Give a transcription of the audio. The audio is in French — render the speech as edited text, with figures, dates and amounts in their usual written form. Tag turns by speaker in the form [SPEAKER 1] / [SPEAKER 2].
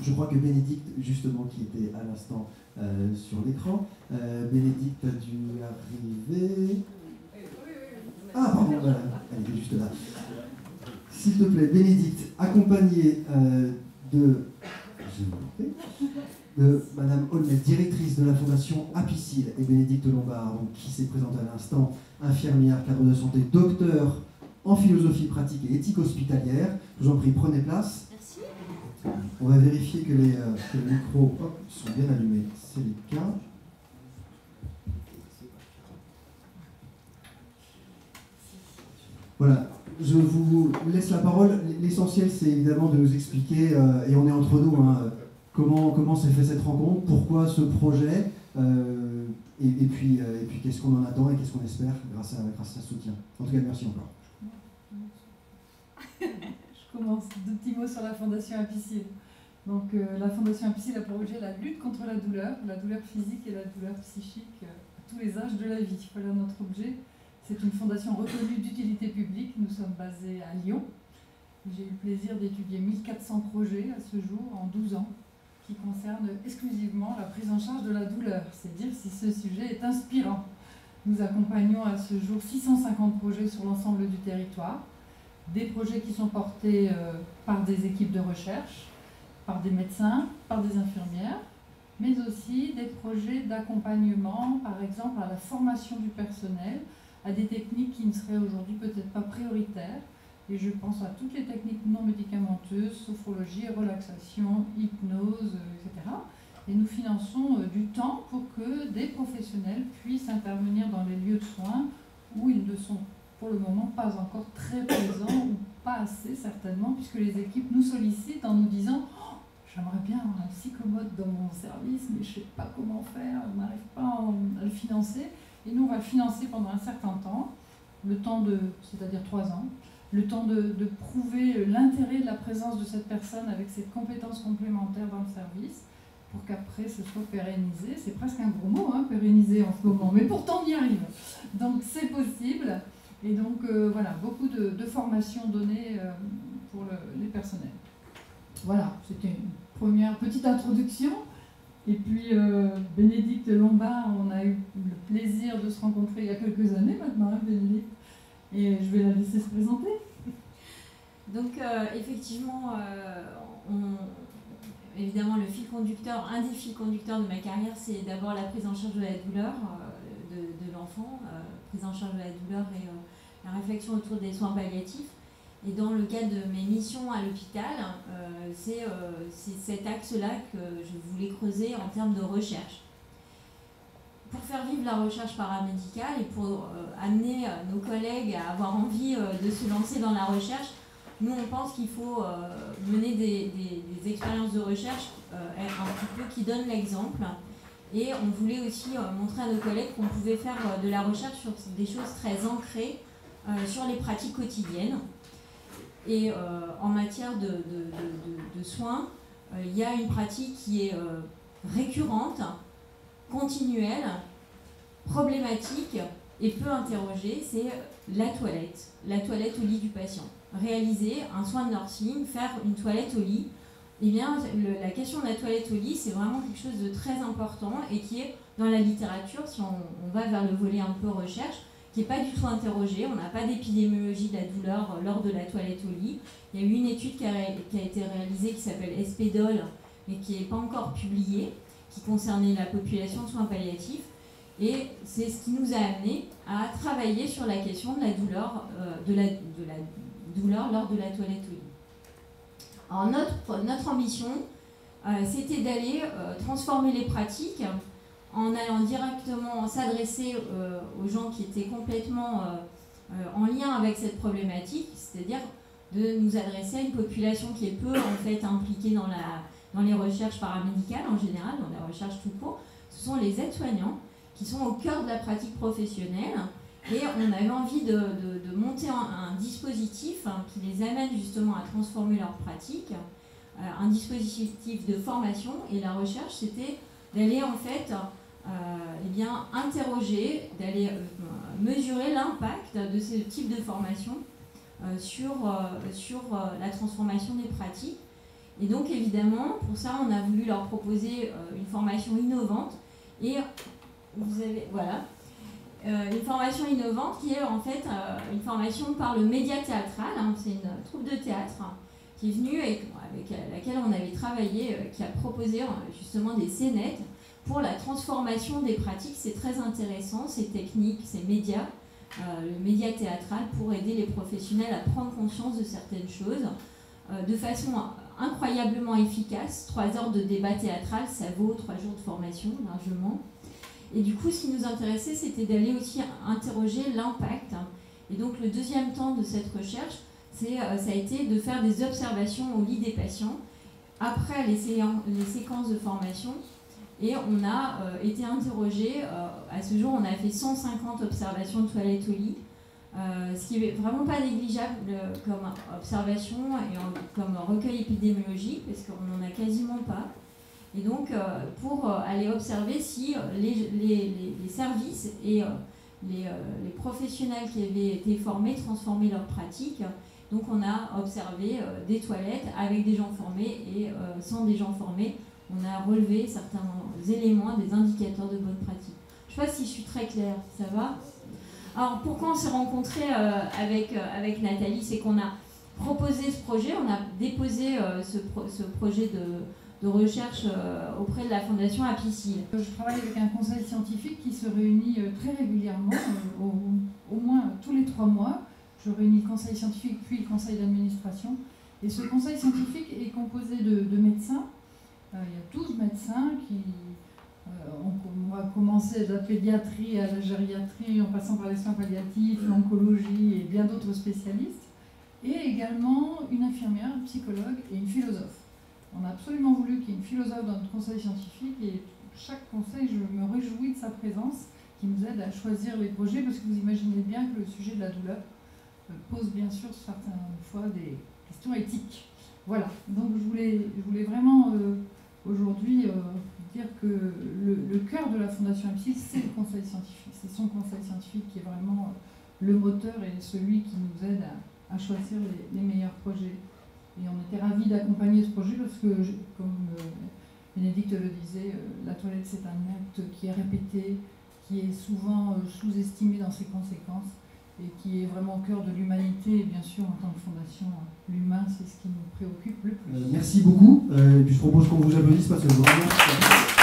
[SPEAKER 1] Je crois que Bénédicte, justement, qui était à l'instant sur l'écran, Bénédicte a dû arriver... Ah, pardon, voilà, elle était juste là. S'il te plaît, Bénédicte, accompagnée de Madame Holmet, directrice de la Fondation Apicil, et Bénédicte Lombard, donc, qui s'est présentée à l'instant, infirmière, cadre de santé, docteur en philosophie pratique et éthique hospitalière. Je vous en prie, prenez place.
[SPEAKER 2] Merci.
[SPEAKER 1] On va vérifier que les micros sont bien allumés. C'est le cas. Voilà, je vous laisse la parole. L'essentiel, c'est évidemment de nous expliquer, et on est entre nous, hein, comment s'est fait cette rencontre, pourquoi ce projet, et puis qu'est-ce qu'on en attend et qu'est-ce qu'on espère grâce à ce soutien. En tout cas, merci encore.
[SPEAKER 3] Je commence. 2 petits mots sur la Fondation Apicil. Donc, la Fondation Apicil a pour objet la lutte contre la douleur physique et la douleur psychique à tous les âges de la vie. Voilà notre objet. C'est une fondation reconnue d'utilité publique. Nous sommes basés à Lyon. J'ai eu le plaisir d'étudier 1400 projets à ce jour en 12 ans qui concernent exclusivement la prise en charge de la douleur. C'est dire si ce sujet est inspirant. Nous accompagnons à ce jour 650 projets sur l'ensemble du territoire. Des projets qui sont portés par des équipes de recherche, par des médecins, par des infirmières, mais aussi des projets d'accompagnement, par exemple à la formation du personnel, à des techniques qui ne seraient aujourd'hui peut-être pas prioritaires. Et je pense à toutes les techniques non médicamenteuses, sophrologie, relaxation, hypnose, etc. Et nous finançons du temps pour que des professionnels puissent intervenir dans les lieux de soins où ils ne sont pour le moment pas encore très présents ou pas assez certainement, puisque les équipes nous sollicitent en nous disant oh, j'aimerais bien avoir un psychomote dans mon service, mais je ne sais pas comment faire, on n'arrive pas à le financer. Et nous, on va le financer pendant un certain temps, c'est-à-dire 3 ans, le temps de prouver l'intérêt de la présence de cette personne avec ses compétences complémentaires dans le service, pour qu'après ce soit pérennisé. C'est presque un gros mot, hein, pérenniser en ce moment, mais pourtant on y arrive. Donc c'est possible. Et donc voilà, beaucoup de formations données pour les personnels. Voilà, c'était une première petite introduction. Et puis Bénédicte Lombard, on a eu le plaisir de se rencontrer il y a quelques années maintenant, hein, Bénédicte. Et je vais la laisser se présenter.
[SPEAKER 2] Donc effectivement, évidemment un des fils conducteurs de ma carrière, c'est d'abord la prise en charge de la douleur de l'enfant, prise en charge de la douleur et la réflexion autour des soins palliatifs. Et dans le cadre de mes missions à l'hôpital, c'est cet axe-là que je voulais creuser en termes de recherche. Pour faire vivre la recherche paramédicale et pour amener nos collègues à avoir envie de se lancer dans la recherche, nous on pense qu'il faut mener des expériences de recherche un petit peu qui donnent l'exemple. Et on voulait aussi montrer à nos collègues qu'on pouvait faire de la recherche sur des choses très ancrées sur les pratiques quotidiennes. Et en matière de soins, il y a une pratique qui est récurrente, continuelle, problématique et peu interrogée, c'est la toilette au lit du patient. Réaliser un soin de nursing, faire une toilette au lit, eh bien, la question de la toilette au lit, c'est vraiment quelque chose de très important et qui est dans la littérature, si on va vers le volet un peu recherche, qui n'est pas du tout interrogé. On n'a pas d'épidémiologie de la douleur lors de la toilette au lit. Il y a eu une étude qui a été réalisée qui s'appelle ESPEDOL, mais qui n'est pas encore publiée, qui concernait la population de soins palliatifs. Et c'est ce qui nous a amené à travailler sur la question de la douleur, douleur lors de la toilette au lit. Alors notre ambition, c'était d'aller transformer les pratiques en allant directement s'adresser aux gens qui étaient complètement en lien avec cette problématique, c'est-à-dire de nous adresser à une population qui est peu en fait impliquée dans les recherches paramédicales en général, dans la recherche tout court. Ce sont les aides-soignants qui sont au cœur de la pratique professionnelle et on avait envie de monter un dispositif qui les amène justement à transformer leur pratique, un dispositif de formation, et la recherche c'était d'aller en fait interroger, d'aller mesurer l'impact de ce type de formation sur la transformation des pratiques. Et donc évidemment, pour ça, on a voulu leur proposer une formation innovante. Et vous avez, voilà, une formation innovante qui est en fait une formation par le média théâtral. Hein, c'est une troupe de théâtre qui est venue et avec laquelle on avait travaillé, qui a proposé justement des scénettes pour la transformation des pratiques. C'est très intéressant, c'est technique, c'est média, le média théâtral pour aider les professionnels à prendre conscience de certaines choses de façon incroyablement efficace. 3 heures de débat théâtral, ça vaut 3 jours de formation largement. Et du coup, ce qui nous intéressait, c'était d'aller aussi interroger l'impact. Et donc, le deuxième temps de cette recherche, ça a été de faire des observations au lit des patients après les séquences de formation. Et on a été interrogé, à ce jour, on a fait 150 observations de toilettes au lit, ce qui n'est vraiment pas négligeable comme observation et comme recueil épidémiologique, parce qu'on n'en a quasiment pas. Et donc, pour aller observer si les services et les professionnels qui avaient été formés transformaient leurs pratiques. Donc, on a observé des toilettes avec des gens formés et sans des gens formés. On a relevé certains éléments, des indicateurs de bonne pratique. Je ne sais pas si je suis très claire, ça va? Alors, pourquoi on s'est rencontrés avec Nathalie? C'est qu'on a proposé ce projet, on a déposé ce projet de recherche auprès de la Fondation Apicil.
[SPEAKER 3] Je travaille avec un conseil scientifique qui se réunit très régulièrement, au moins tous les 3 mois. Je réunis le conseil scientifique puis le conseil d'administration. Et ce conseil scientifique est composé de médecins. Il y a 12 médecins qui... on va commencer de la pédiatrie à la gériatrie, en passant par les soins palliatifs, l'oncologie et bien d'autres spécialistes. Et également une infirmière, un psychologue et une philosophe. On a absolument voulu qu'il y ait une philosophe dans notre conseil scientifique et chaque conseil, je me réjouis de sa présence qui nous aide à choisir les projets parce que vous imaginez bien que le sujet de la douleur pose bien sûr certaines fois des questions éthiques. Voilà, donc je voulais vraiment aujourd'hui dire que le cœur de la Fondation Apicil, c'est le conseil scientifique. C'est son conseil scientifique qui est vraiment le moteur et celui qui nous aide à choisir les meilleurs projets. Et on était ravis d'accompagner ce projet parce que, comme Bénédicte le disait, la toilette c'est un acte qui est répété, qui est souvent sous-estimé dans ses conséquences et qui est vraiment au cœur de l'humanité. Et bien sûr, en tant que fondation, l'humain, c'est ce qui nous préoccupe le plus.
[SPEAKER 1] Merci beaucoup. Et puis je propose qu'on vous applaudisse parce que vraiment...